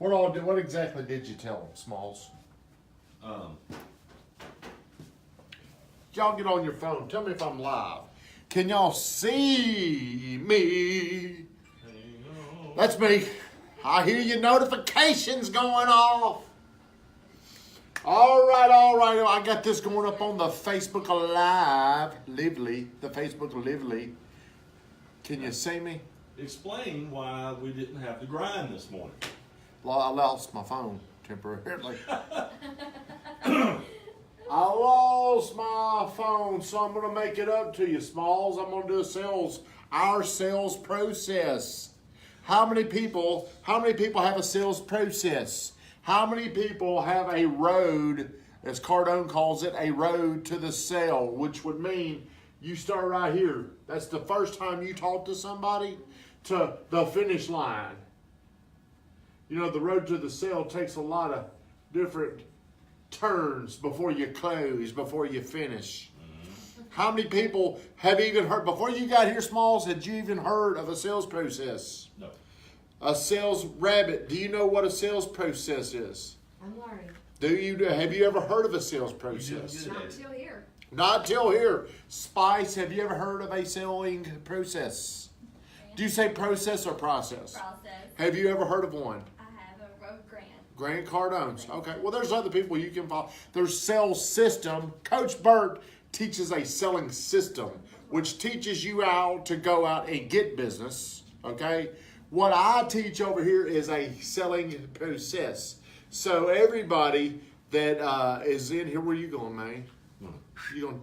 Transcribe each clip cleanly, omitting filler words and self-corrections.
What exactly did you tell them, Smalls? Y'all get on your phone. Tell me if I'm live. Can y'all see me? That's me. I hear your notifications going off. All right. I got this going up on the Facebook Live. The Facebook Lively. Can you see me? Explain why we didn't have the grind this morning. I lost my phone temporarily. I lost my phone, so I'm going to make it up to you, Smalls. I'm going to do our sales process. How many people have a sales process? How many people have a road, as Cardone calls it, a road to the sale, which would mean you start right here. That's the first time you talk to somebody to the finish line. You know, the road to the sale takes a lot of different turns before you close, before you finish. Mm-hmm. How many people have even heard, before you got here, Smalls, had you even heard of a sales process? No. A sales rabbit. Do you know what a sales process is? I'm learning. Have you ever heard of a sales process? Not till here. Not till here. Spice, have you ever heard of a selling process? Okay. Do you say process or process? Process. Have you ever heard of one? Grant Cardone's. Okay. Well, there's other people you can follow. There's sales system. Coach Burt teaches a selling system, which teaches you how to go out and get business. Okay. What I teach over here is a selling process. So everybody that is in here, where are you going, man?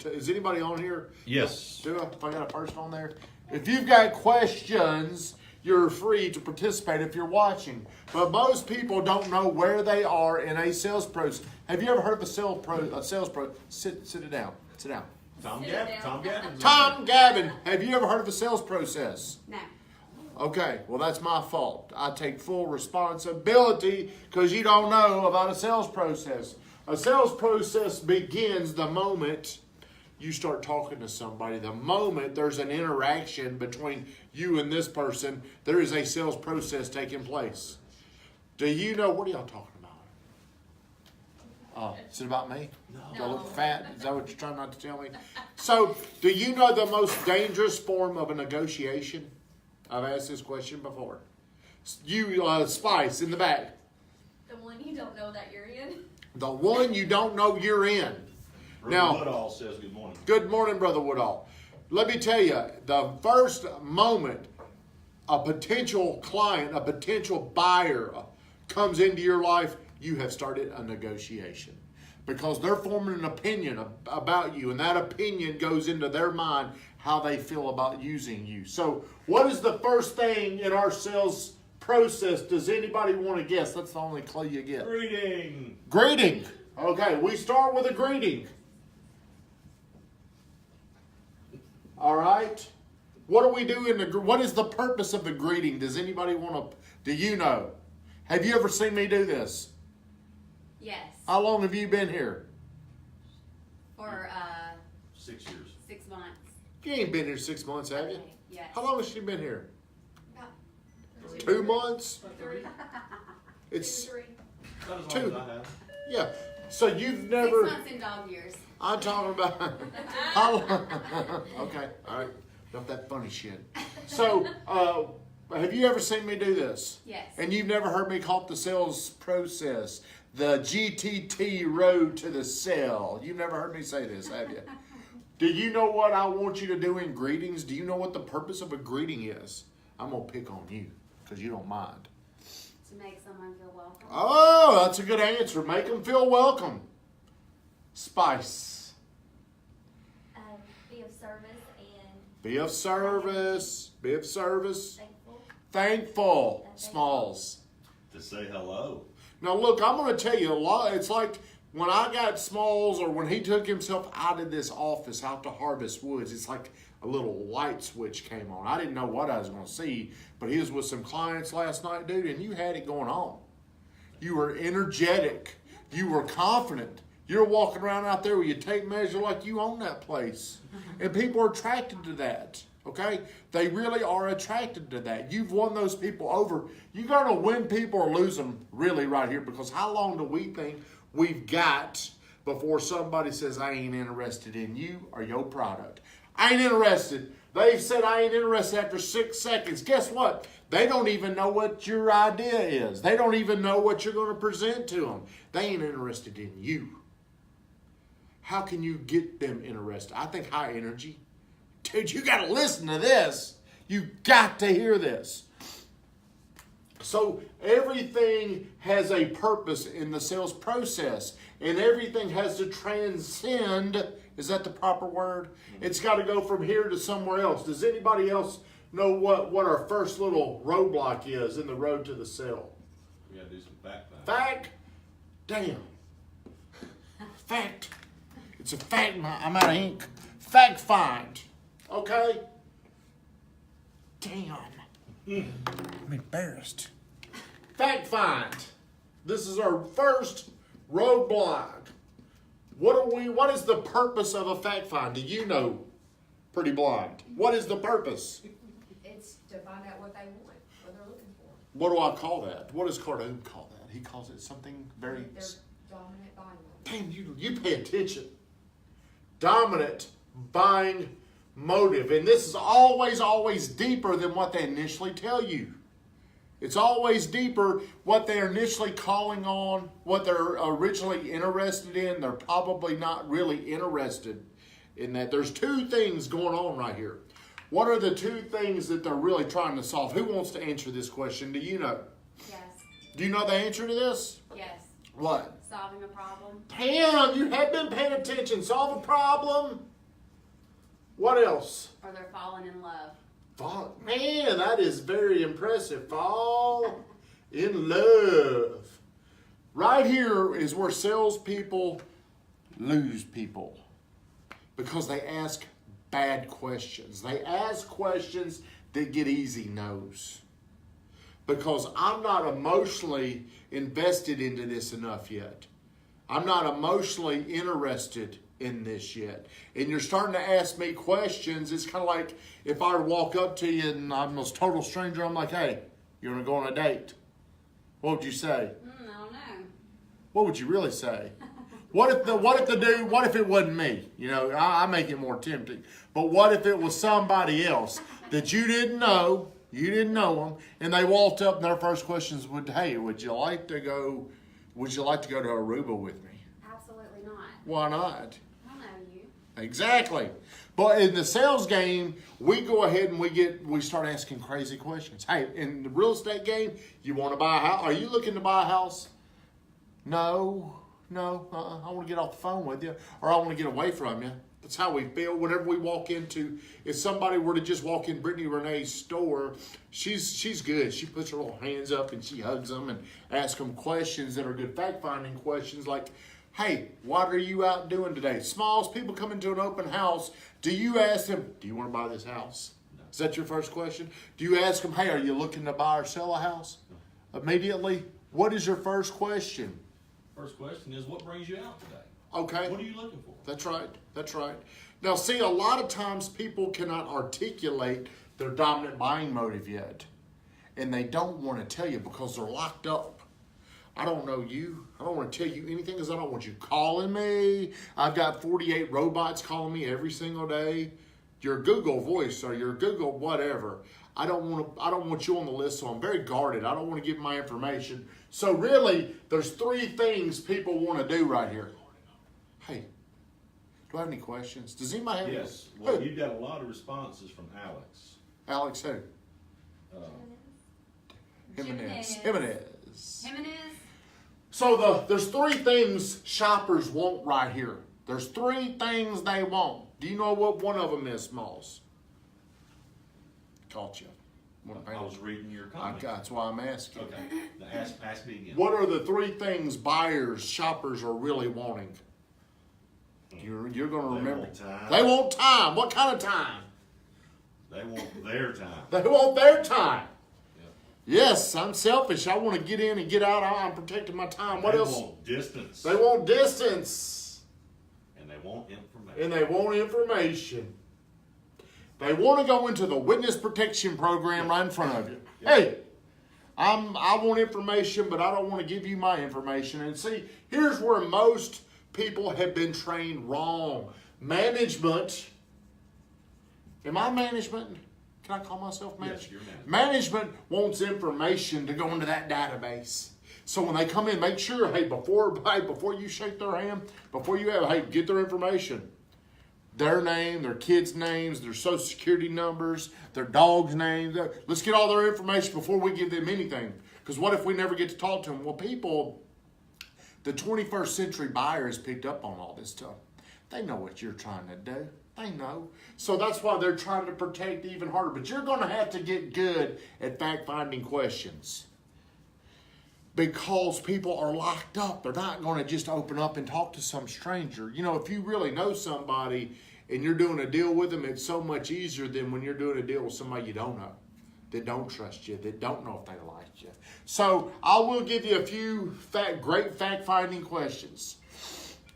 Is anybody on here? Yes. If I got a person on there? If you've got questions, you're free to participate if you're watching. But most people don't know where they are in a sales process. Have you ever heard of a sales pro? Sit it down. Sit down. Tom Gavin. Tom Gavin. Have you ever heard of a sales process? No. Okay, well, that's my fault. I take full responsibility because you don't know about a sales process. A sales process begins the moment you start talking to somebody. The moment there's an interaction between you and this person, there is a sales process taking place. Do you know, what are y'all talking about? Is it about me? No. Do I look fat? Is that what you're trying not to tell me? So, do you know the most dangerous form of a negotiation? I've asked this question before. You, Spice, in the back. The one you don't know that you're in. The one you don't know you're in. Brother Now, Woodall says good morning. Good morning, Brother Woodall. Let me tell you, the first moment a potential client, a potential buyer comes into your life, you have started a negotiation. Because they're forming an opinion about you, and that opinion goes into their mind how they feel about using you. So what is the first thing in our sales process? Does anybody want to guess? That's the only clue you get. Greeting. Okay, we start with a greeting. All right. What do we do what is the purpose of the greeting? Does anybody want to, do you know? Have you ever seen me do this? Yes. How long have you been here? For 6 years. 6 months. You ain't been here 6 months, have you? Yes. How long has she been here? About 2 months? 3. It's 3. Not as long Two. as I have. Yeah. So you've never. 6 months in dog years. I'm talking about how long? Okay, all right. Not that funny shit. So, have you ever seen me do this? Yes. And you've never heard me call it the sales process, the GTT road to the sale. You've never heard me say this, have you? Do you know what I want you to do in greetings? Do you know what the purpose of a greeting is? I'm going to pick on you because you don't mind. To make someone feel welcome. Oh, that's a good answer. Make them feel welcome. Spice. Be of service and Be of service. Be of service. thankful. Thankful. Smalls. To say hello. Now look, I'm going to tell you a lot. It's like when I got Smalls, or when he took himself out of this office out to Harvest Woods, it's like a little light switch came on. I didn't know what I was going to see, but he was with some clients last night, dude, and you had it going on. You were energetic. You were confident. You're walking around out there with your tape measure like you own that place. And people are attracted to that. Okay? They really are attracted to that. You've won those people over. You're going to win people or lose them really right here, because how long do we think we've got before somebody says, I ain't interested in you or your product? I ain't interested. They've said I ain't interested after 6 seconds. Guess what? They don't even know what your idea is. They don't even know what you're going to present to them. They ain't interested in you. How can you get them interested? I think high energy. Dude, you got to listen to this. You got to hear this. So everything has a purpose in the sales process, and everything has to transcend. Is that the proper word? It's got to go from here to somewhere else. Does anybody else know what our first little roadblock is in the road to the sale? We got to do some fact finding. Fact? Damn. Fact. It's a fact. I'm out of ink. Fact find. Okay? Damn. I'm embarrassed. Fact find. This is our first roadblock. What is the purpose of a fact find? Do you know, Pretty Blonde? What is the purpose? It's to find out what they want, what they're looking for. What do I call that? What does Cardone call that? He calls it something very... Their dominant buying motive. Damn, you pay attention. Dominant buying motive. And this is always deeper than what they initially tell you. It's always deeper what they're initially calling on, what they're originally interested in. They're probably not really interested in that. There's two things going on right here. What are the two things that they're really trying to solve? Who wants to answer this question? Do you know? Yes. Do you know the answer to this? Yes. What? Solving a problem. Damn, you have been paying attention. Solve a problem. What else? Or they're falling in love. Man, that is very impressive. Fall in love. Right here is where salespeople lose people, because they ask bad questions. They ask questions that get easy no's. Because I'm not emotionally invested into this enough yet. I'm not emotionally interested in this yet. And you're starting to ask me questions. It's kind of like if I were to walk up to you and I'm a total stranger, I'm like, hey, you want to go on a date? What would you say? I don't know. What would you really say? What if it wasn't me? You know, I make it more tempting. But what if it was somebody else that you didn't know them, and they walked up and their first questions would, hey, would you like to go to Aruba with me? Absolutely not. Why not? I don't know you. Exactly. But in the sales game, we go ahead and we start asking crazy questions. Hey, in the real estate game, you want to buy a house? Are you looking to buy a house? No, I want to get off the phone with you, or I want to get away from you. That's how we feel whenever we walk into, if somebody were to just walk in Brittany Renee's store, she's good. She puts her little hands up and she hugs them and asks them questions that are good fact-finding questions like, hey, what are you out doing today? Smalls, people come into an open house. Do you ask them, do you want to buy this house? No. Is that your first question? Do you ask them, hey, are you looking to buy or sell a house? No. Immediately, what is your first question? First question is, what brings you out today? Okay. What are you looking for? That's right. Now, see, a lot of times people cannot articulate their dominant buying motive yet. And they don't want to tell you because they're locked up. I don't know you. I don't want to tell you anything because I don't want you calling me. I've got 48 robots calling me every single day. Your Google voice or your Google whatever. I don't want you on the list, so I'm very guarded. I don't want to give my information. So really, there's three things people want to do right here. Hey, do I have any questions? Does anybody have Yes. Well, who? you got a lot of responses from Alex. Alex who? Jimenez. So there's three things shoppers want right here. There's three things they want. Do you know what one of them is, Smalls? Caught you. I was reading your comment. That's why I'm asking. Okay. Now ask me again. What are the three things shoppers are really wanting? You're going to remember. Want time. They want time. What kind of time? They want their time. They want their time. Yep. Yes, I'm selfish. I want to get in and get out. I'm protecting my time. What else? They want distance. They want distance. And they want information. They want to go into the witness protection program right in front of you. Hey, I want information, but I don't want to give you my information. And see, here's where most people have been trained wrong. Management. Am I management? Can I call myself management? Yes, you're management. Management wants information to go into that database. So when they come in, make sure, hey, before you shake their hand, get their information. Their name, their kids' names, their social security numbers, their dog's names. Let's get all their information before we give them anything. Because what if we never get to talk to them? Well, people, the 21st century buyer has picked up on all this stuff. They know what you're trying to do. They know. So that's why they're trying to protect even harder. But you're going to have to get good at fact-finding questions. Because people are locked up. They're not going to just open up and talk to some stranger. You know, if you really know somebody and you're doing a deal with them, it's so much easier than when you're doing a deal with somebody you don't know, that don't trust you, that don't know if they like you. So I will give you a few great fact-finding questions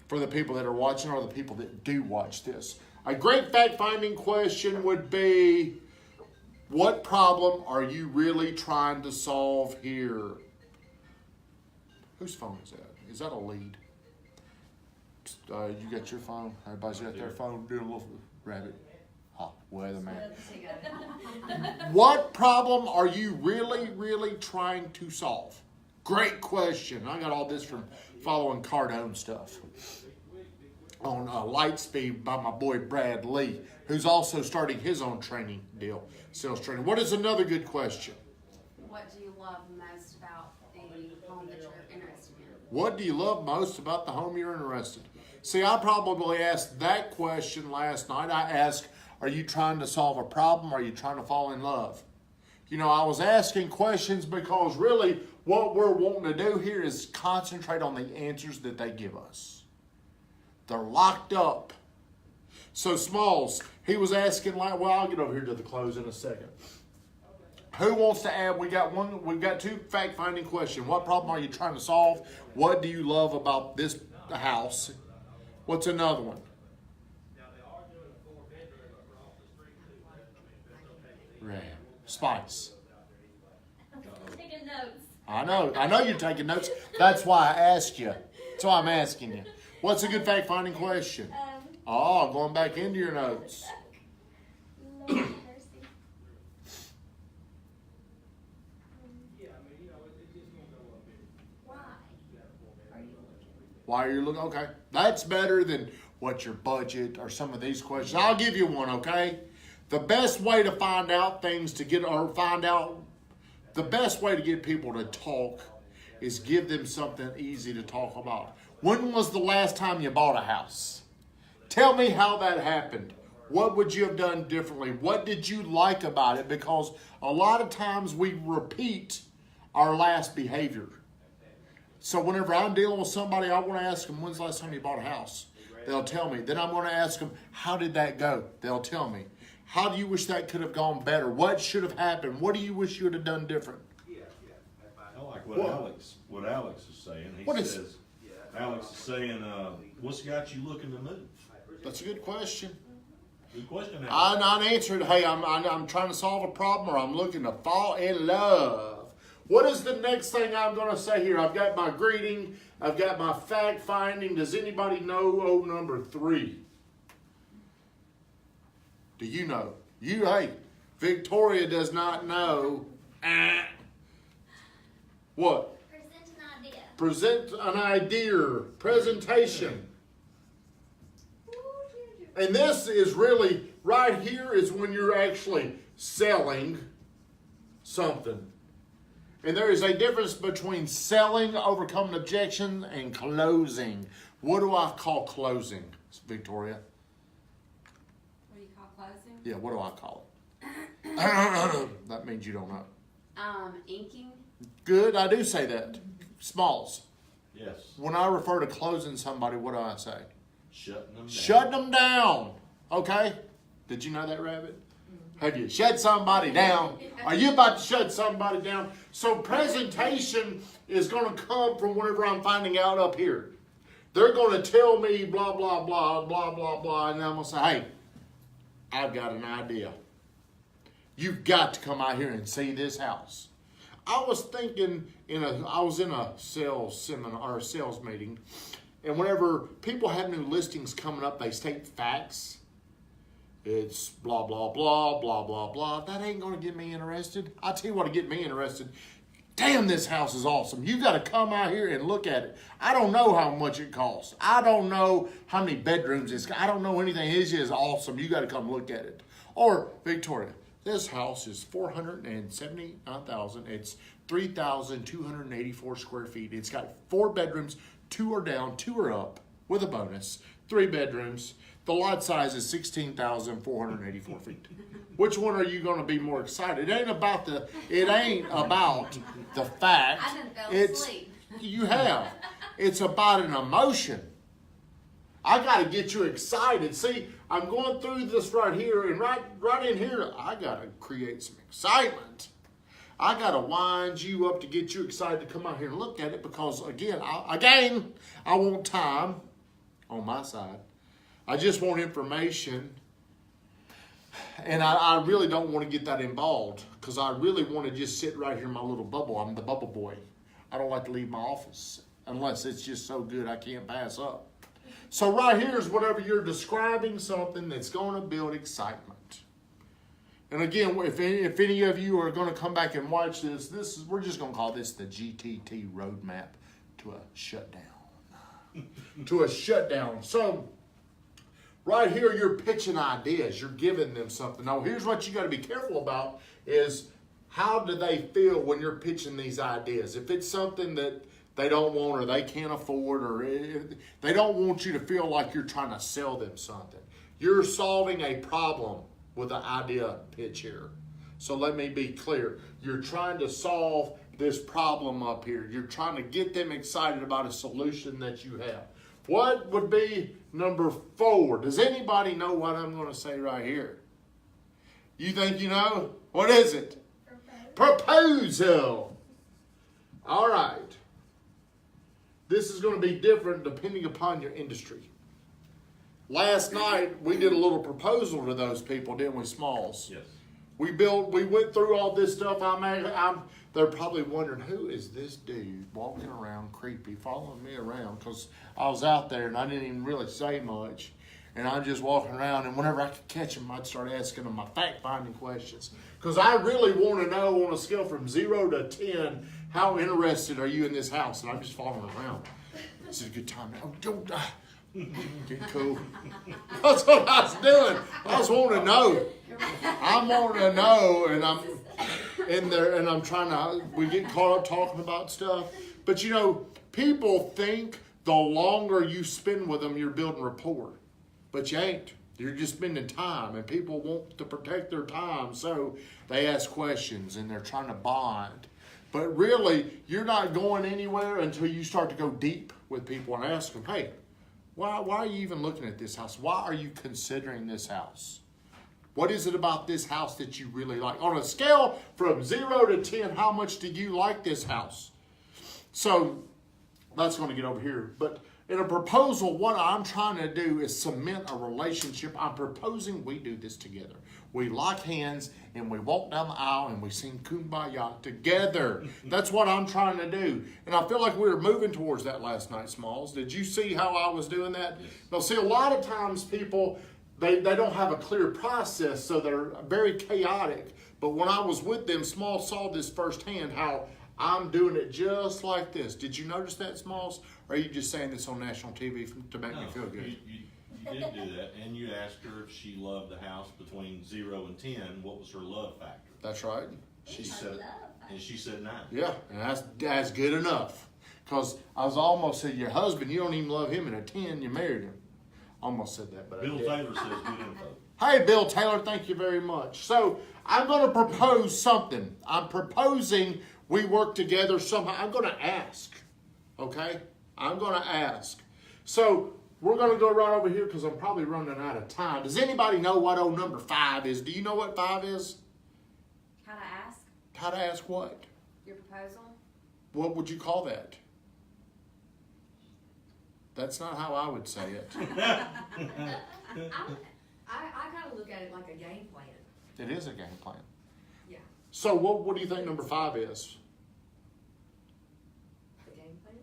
for the people that are watching or the people that do watch this. A great fact-finding question would be, what problem are you really trying to solve here? Whose phone is that? Is that a lead? You got your phone? Everybody's got their phone doing a little rabbit. Weatherman. What problem are you really trying to solve? Great question. I got all this from following Cardone stuff on Lightspeed by my boy Brad Lee, who's also starting his own training deal, sales training. What is another good question? What do you love most about the home that you're interested in? What do you love most about the home you're interested in? See, I probably asked that question last night. I asked, are you trying to solve a problem? Or are you trying to fall in love? You know, I was asking questions because really what we're wanting to do here is concentrate on the answers that they give us. They're locked up. So Smalls, he was asking, well, I'll get over here to the close in a second. Who wants to add? We've got two fact-finding questions. What problem are you trying to solve? What do you love about this house? What's another one? Right. Spice. Taking notes. I know you're taking notes. That's why I asked you. That's why I'm asking you. What's a good fact-finding question? Going back into your notes. Why are you looking? Okay. That's better than what's your budget or some of these questions. I'll give you one, okay? The best way to find out things the best way to get people to talk is give them something easy to talk about. When was the last time you bought a house? Tell me how that happened. What would you have done differently? What did you like about it? Because a lot of times we repeat our last behavior. So whenever I'm dealing with somebody, I want to ask them, when's the last time you bought a house? They'll tell me. Then I'm going to ask them, how did that go? They'll tell me. How do you wish that could have gone better? What should have happened? What do you wish you would have done different? I like what Alex is saying. Alex is saying, what's got you looking to move? That's a good question. Good question. I answered, hey, I'm trying to solve a problem or I'm looking to fall in love. What is the next thing I'm going to say here? I've got my greeting. I've got my fact finding. Does anybody know number 3? Do you know? Hey, Victoria does not know. What? Present an idea. Presentation. And this is really, right here is when you're actually selling something. And there is a difference between selling, overcoming objection, and closing. What do I call closing, Victoria? What do you call closing? Yeah, what do I call it? That means you don't know. Inking. Good, I do say that. Smalls. Yes. When I refer to closing somebody, what do I say? Shutting them down. Shutting them down. Okay? Did you know that, Rabbit? Have you shut somebody down? Are you about to shut somebody down? So presentation is going to come from whenever I'm finding out up here. They're going to tell me blah, blah, blah, blah, blah, blah, and I'm going to say, hey, I've got an idea. You've got to come out here and see this house. I was thinking I was in a sales seminar or a sales meeting, and whenever people have new listings coming up, they state facts. It's blah, blah, blah, blah, blah, blah. That ain't gonna get me interested. I'll tell you what'll get me interested. Damn, this house is awesome. You gotta come out here and look at it. I don't know how much it costs. I don't know how many bedrooms it's got. I don't know anything. It's just awesome. You gotta come look at it. Or, Victoria, this house is $479,000. It's 3,284 square feet. It's got 4 bedrooms, 2 are down, 2 are up with a bonus, 3 bedrooms. The lot size is 16,484 feet. Which one are you going to be more excited? It ain't about the fact. I done fell asleep. You have. It's about an emotion. I got to get you excited. See, I'm going through this right here, and right in here, I got to create some excitement. I got to wind you up to get you excited to come out here and look at it because, again, I want time on my side. I just want information, and I really don't want to get that involved because I really want to just sit right here in my little bubble. I'm the bubble boy. I don't like to leave my office unless it's just so good I can't pass up. So right here is whatever you're describing something that's going to build excitement. And again, if any of you are going to come back and watch this, we're just going to call this the GTT roadmap to a shutdown. To a shutdown. So right here, you're pitching ideas. You're giving them something. Now, here's what you got to be careful about is how do they feel when you're pitching these ideas? If it's something that they don't want or they can't afford or they don't want you to feel like you're trying to sell them something. You're solving a problem with an idea pitch here. So let me be clear. You're trying to solve this problem up here. You're trying to get them excited about a solution that you have. What would be number 4? Does anybody know what I'm going to say right here? You think you know? What is it? Proposal. All right. This is going to be different depending upon your industry. Last night, we did a little proposal to those people, didn't we, Smalls? Yes. We went through all this stuff. They're probably wondering, who is this dude walking around creepy, following me around? Because I was out there and I didn't even really say much. And I'm just walking around, and whenever I could catch him, I'd start asking him my fact-finding questions. Because I really want to know on a scale from 0 to 10, how interested are you in this house? And I'm just following around. This is a good time. Oh, don't die. Okay, cool. That's what I was doing. I was wanting to know. I'm wanting to know, and I'm in there, and I'm trying to, we get caught up talking about stuff. But, you know, people think the longer you spend with them, you're building rapport. But you ain't. You're just spending time, and people want to protect their time, so they ask questions, and they're trying to bond. But really, you're not going anywhere until you start to go deep with people and ask them, hey, why are you even looking at this house? Why are you considering this house? What is it about this house that you really like? On a scale from 0 to 10, how much do you like this house? So that's going to get over here. But in a proposal, what I'm trying to do is cement a relationship. I'm proposing we do this together. We lock hands and we walk down the aisle and we sing Kumbaya together. That's what I'm trying to do. And I feel like we were moving towards that last night, Smalls. Did you see how I was doing that? Yes. Now, see, a lot of times people, they don't have a clear process, so they're very chaotic. But when I was with them, Smalls saw this firsthand, how I'm doing it just like this. Did you notice that, Smalls? Or are you just saying this on national TV to make me feel good? You did do that, and you asked her if she loved the house between 0 and 10. What was her love factor? That's right. She said 9. Yeah, and that's good enough. Because I was almost said, your husband, you don't even love him at a 10, you married him. Almost said that, but Bill I did. Taylor says good info. Hey, Bill Taylor, thank you very much. So I'm going to propose something. I'm proposing we work together somehow. I'm going to ask, okay? I'm going to ask. So we're going to go right over here because I'm probably running out of time. Does anybody know what old number 5 is? Do you know what 5 is? How to ask? How to ask what? Your proposal? What would you call that? That's not how I would say it. I kind of look at it like a game plan. It is a game plan. Yeah. So what do you think number 5 is? The game plan?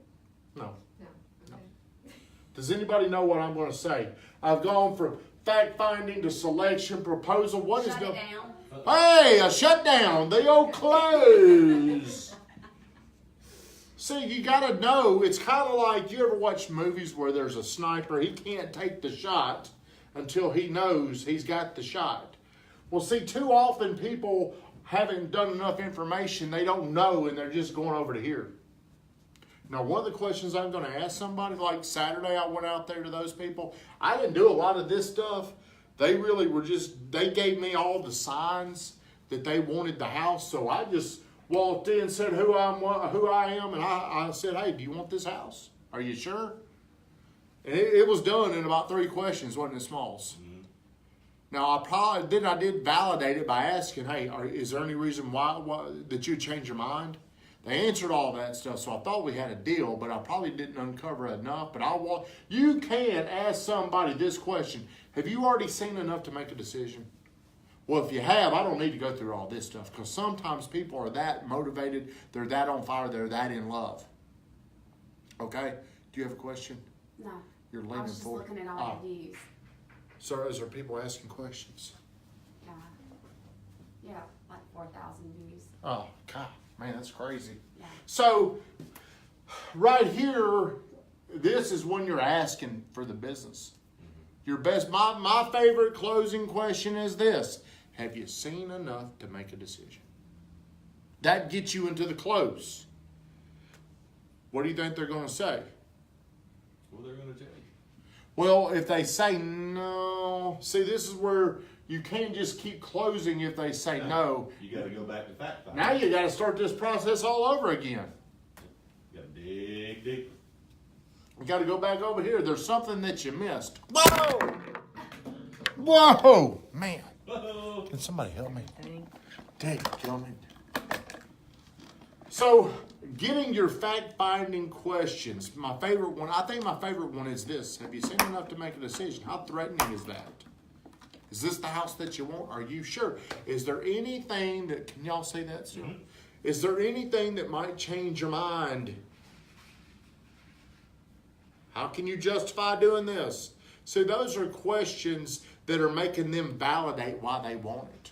No. No. Okay. Does anybody know what I'm going to say? I've gone from fact finding to selection proposal. What is Shut the? it down. Hey, a shutdown. The old close. See, you got to know. It's kind of like, you ever watch movies where there's a sniper? He can't take the shot until he knows he's got the shot. Well, see, too often people haven't done enough information. They don't know, and they're just going over to here. Now, one of the questions I'm going to ask somebody, like Saturday, I went out there to those people. I didn't do a lot of this stuff. They really were they gave me all the signs that they wanted the house. So I just walked in and said who I am. And I said, hey, do you want this house? Are you sure? And it was done in about 3 questions, wasn't it, Smalls? Mm-hmm. Now, I did validate it by asking, hey, is there any reason why that you change your mind? They answered all that stuff, so I thought we had a deal, but I probably didn't uncover enough. But you can ask somebody this question: have you already seen enough to make a decision? Well, if you have, I don't need to go through all this stuff, because sometimes people are that motivated, they're that on fire, they're that in love. Okay? Do you have a question? No. You're I leaning was just forward. looking at all the views. So, is there people asking questions? Yeah, like 4,000 views. Oh, God, man, that's crazy. Yeah. So, right here, this is when you're asking for the business. Your best, my favorite closing question is this: have you seen enough to make a decision? That gets you into the close. What do you think they're going to say? What they're going to tell you. Well, if they say no, see, this is where you can't just keep closing if they say no. You got to go back to fact finding. Now you got to start this process all over again. You got to dig deeper. You got to go back over here. There's something that you missed. Whoa! Whoa! Man. Whoa. Can somebody help me? Dang, kill me. So, getting your fact-finding questions. My favorite one, I think my favorite one is this: have you seen enough to make a decision? How threatening is that? Is this the house that you want? Are you sure? Is there anything that, can y'all say that still? Mm-hmm. Is there anything that might change your mind? How can you justify doing this? See, those are questions that are making them validate why they want it.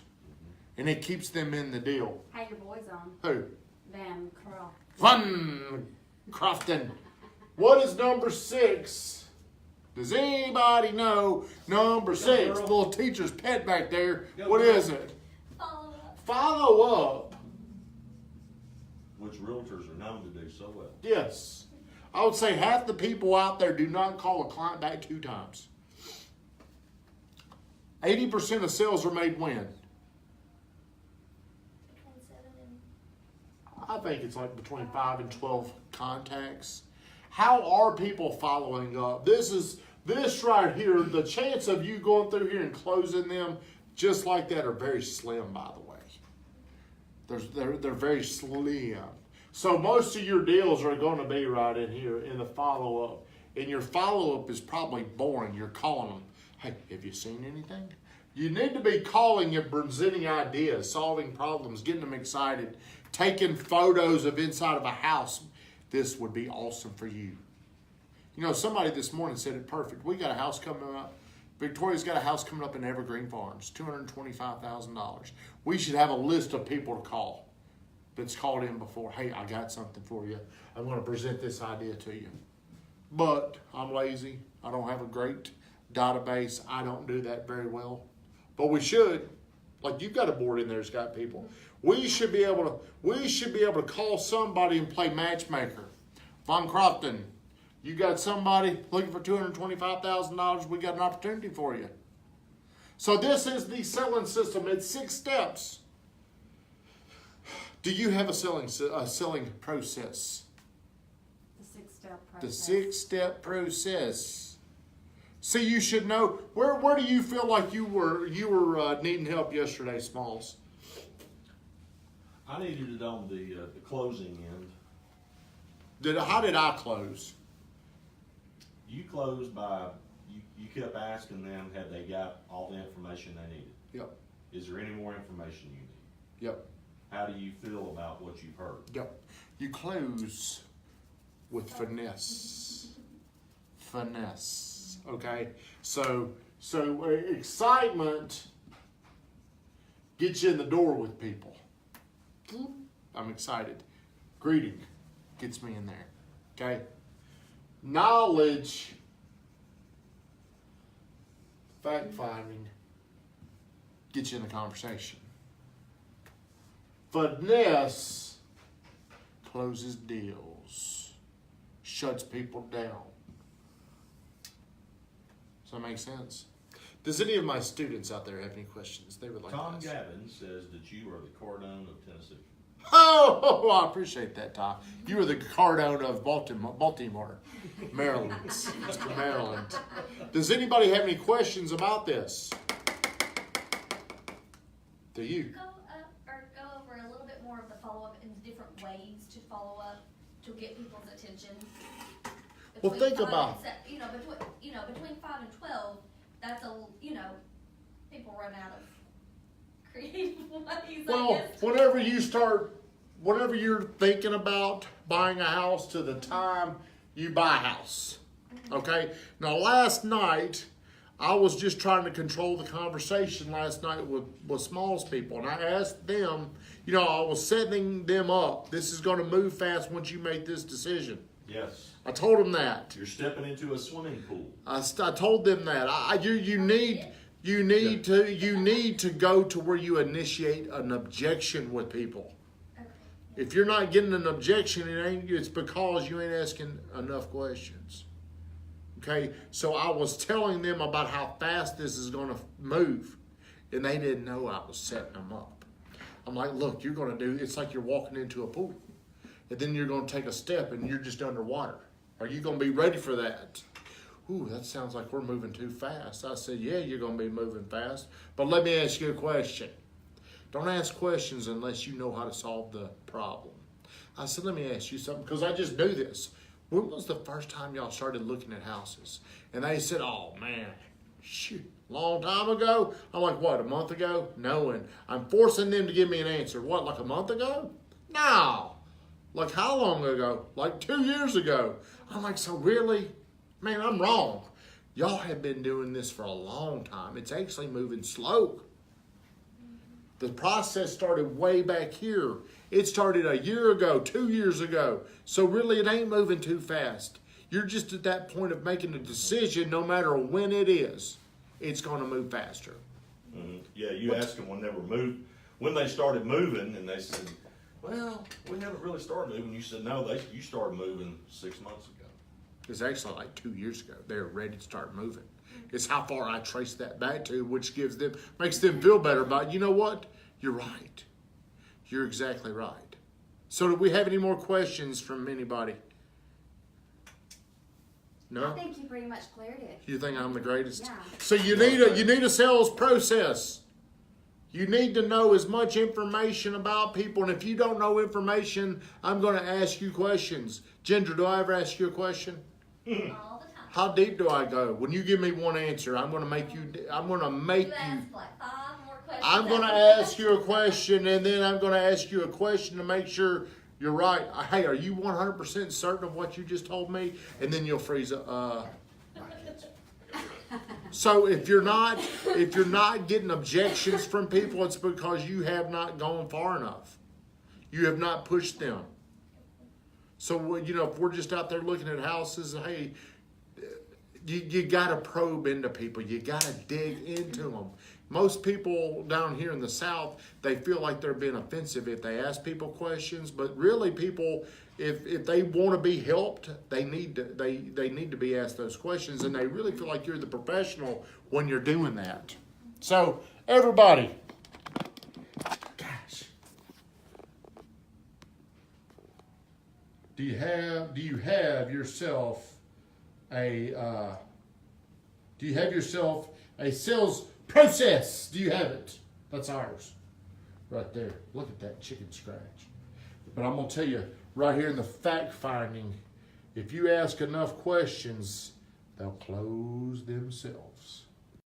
And it keeps them in the deal. Hey, your boy's on. Who? Van Curl. Fun Crofton. What is number 6? Does anybody know number 6? Girl. Little teacher's pet back there. Go What girl. is it? Follow up. Follow up. Which realtors are known to do so well. Yes. I would say half the people out there do not call a client back 2 times. 80% of sales are made when? I think it's like between 5 and 12 contacts. How are people following up? This right here, the chance of you going through here and closing them just like that are very slim, by the way. They're very slim. So most of your deals are going to be right in here in the follow-up. And your follow-up is probably boring. You're calling them, hey, have you seen anything? You need to be calling and presenting ideas, solving problems, getting them excited, taking photos of inside of a house. This would be awesome for you. You know, somebody this morning said it perfect. We got a house coming up. Victoria's got a house coming up in Evergreen Farms, $225,000. We should have a list of people to call that's called in before. Hey, I got something for you. I'm going to present this idea to you. But I'm lazy. I don't have a great database. I don't do that very well. But we should. Like, you've got a board in there that's got people. We should be able to call somebody and play matchmaker. Von Crofton, you got somebody looking for $225,000, we got an opportunity for you. So this is the selling system. It's 6 steps. Do you have a selling process? The 6-step process. The 6-step process. See, you should know, where do you feel like you were needing help yesterday, Smalls? I needed it on the closing end. How did I close? You closed by you kept asking them, had they got all the information they needed? Yep. Is there any more information you need? Yep. How do you feel about what you've heard? Yep. You close with finesse. Finesse. Okay? So excitement gets you in the door with people. I'm excited. Greeting gets me in there. Okay? Knowledge, fact finding, gets you in the conversation. Finesse closes deals, shuts people down. Does that make sense? Does any of my students out there have any questions they would like Tom to ask? Gavin says that you are the Cardone of Tennessee. Oh, I appreciate that, Tom. You are the Cardone of Baltimore, Maryland. Maryland. Does anybody have any questions about this? Do you? Go over a little bit more of the follow-up and different ways to follow up to get people's attention. Well, Between think five about- and between 5 and 12, that's people run out of creative ways. Well, I guess. whenever you're thinking about buying a house to the time you buy a house, okay? Now, last night, I was just trying to control the conversation last night with Smalls people, and I asked them, I was setting them up. This is going to move fast once you make this decision. Yes. I told them that. You're stepping into a swimming pool. I told them that. You need to go to where you initiate an objection with people. Okay. If you're not getting an objection, it's because you ain't asking enough questions. Okay, so I was telling them about how fast this is going to move, and they didn't know I was setting them up. I'm like, look, you're going to do. It's like you're walking into a pool, and then you're going to take a step, and you're just underwater. Are you going to be ready for that? Ooh, that sounds like we're moving too fast. I said, yeah, you're going to be moving fast, but let me ask you a question. Don't ask questions unless you know how to solve the problem. I said, let me ask you something, because I just do this. When was the first time y'all started looking at houses? And they said, oh, man, shoot, long time ago? I'm like, what, a month ago? No, and I'm forcing them to give me an answer. What, like a month ago? No. Like how long ago? Like 2 years ago. I'm like, so really? Man, I'm wrong. Y'all have been doing this for a long time. It's actually moving slow. The process started way back here. It started a year ago, 2 years ago. So really, it ain't moving too fast. You're just at that point of making a decision, no matter when it is, it's going to move faster. Mm-hmm. Yeah, you asked them when they started moving, and they said, well, we haven't really started moving. You said, no, you started moving 6 months ago. It's actually like 2 years ago. They're ready to start moving. It's how far I trace that back to, which makes them feel better about, you know what? You're right. You're exactly right. So do we have any more questions from anybody? No? I think you pretty much cleared it. You think I'm the greatest? Yeah. So you need a sales process. You need to know as much information about people, and if you don't know information, I'm going to ask you questions. Ginger, do I ever ask you a question? All the time. How deep do I go? When you give me one answer, I'm going to make you. You ask like 5 more questions. I'm going to ask you a question, and then I'm going to ask you a question to make sure you're right. Hey, are you 100% certain of what you just told me? And then you'll freeze up. So if you're not getting objections from people, it's because you have not gone far enough. You have not pushed them. So if we're just out there looking at houses, hey, you got to probe into people. You got to dig into them. Most people down here in the South, they feel like they're being offensive if they ask people questions. But really, people, if they want to be helped, they need to be asked those questions, and they really feel like you're the professional when you're doing that. So everybody, gosh, do you have yourself a sales process? Do you have it? That's ours. Right there. Look at that chicken scratch. But I'm going to tell you, right here in the fact finding, if you ask enough questions, they'll close themselves.